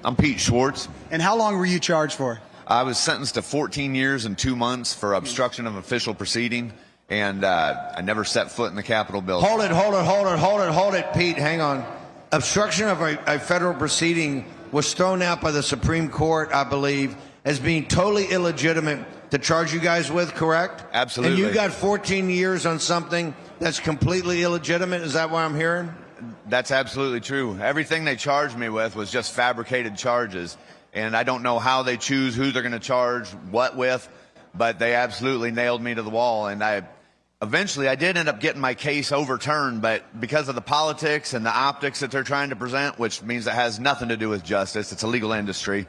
I'm Pete Schwartz. And how long were you charged for? I was sentenced to 14 years and 2 months for obstruction of official proceeding, and I never set foot in the Capitol building. Hold it, Pete, hang on. Obstruction of a federal proceeding was thrown out by the Supreme Court, I believe, as being totally illegitimate to charge you guys with, correct? Absolutely. And you got 14 years on something that's completely illegitimate? Is that what I'm hearing? That's absolutely true. Everything they charged me with was just fabricated charges, and I don't know how they choose who they're going to charge what with, but they absolutely nailed me to the wall. And eventually I did end up getting my case overturned, but because of the politics and the optics that they're trying to present, which means it has nothing to do with justice, it's a legal industry,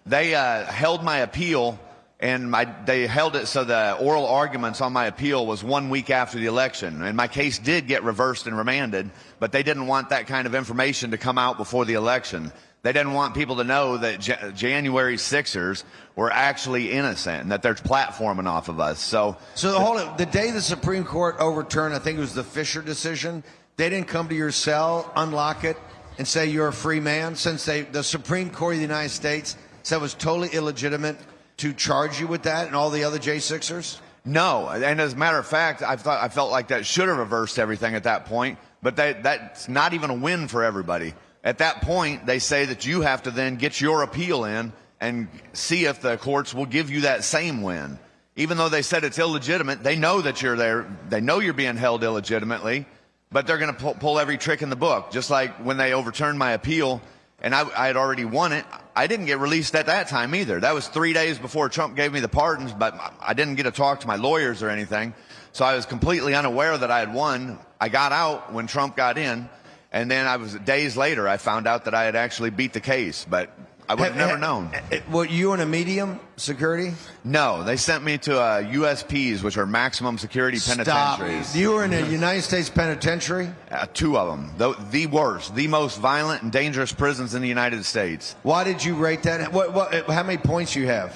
they held my appeal, and they held it so the oral arguments on my appeal was 1 week after the election. And my case did get reversed and remanded, but they didn't want that kind of information to come out before the election. They didn't want people to know that January 6ers were actually innocent and that they're platforming off of us. So the day the Supreme Court overturned, I think it was the Fisher decision, they didn't come to your cell, unlock it, and say you're a free man, since the Supreme Court of the United States said it was totally illegitimate to charge you with that and all the other J6ers? No, and as a matter of fact, I felt like that should have reversed everything at that point, but that's not even a win for everybody. At that point, they say that you have to then get your appeal in and see if the courts will give you that same win. Even though they said it's illegitimate, they know that you're there, they know you're being held illegitimately, but they're going to pull every trick in the book. Just like when they overturned my appeal and I had already won it, I didn't get released at that time either. That was 3 days before Trump gave me the pardons, but I didn't get to talk to my lawyers or anything. So I was completely unaware that I had won. I got out when Trump got in, and then days later I found out that I had actually beat the case, but I would have never known. Were you in a medium security? No, they sent me to USPs, which are maximum security penitentiaries. You were in a United States penitentiary? 2 of them. The worst, the most violent and dangerous prisons in the United States. Why did you rate that? How many points you have?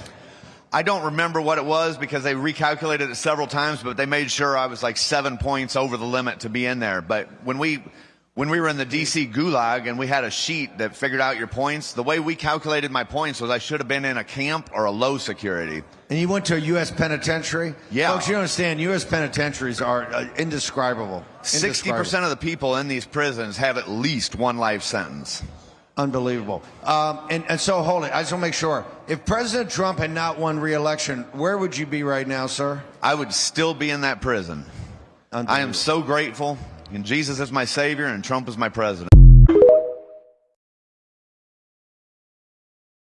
I don't remember what it was because they recalculated it several times, but they made sure I was like 7 points over the limit to be in there. But when we were in the D.C. Gulag and we had a sheet that figured out your points, the way we calculated my points was I should have been in a camp or a low security. And you went to a U.S. penitentiary? Yeah. Folks, you don't understand, U.S. penitentiaries are indescribable. 60% of the people in these prisons have at least 1 life sentence. Unbelievable. And so, hold it. I just want to make sure. If President Trump had not won re-election, where would you be right now, sir? I would still be in that prison. I am so grateful. And Jesus is my Savior, and Trump is my president.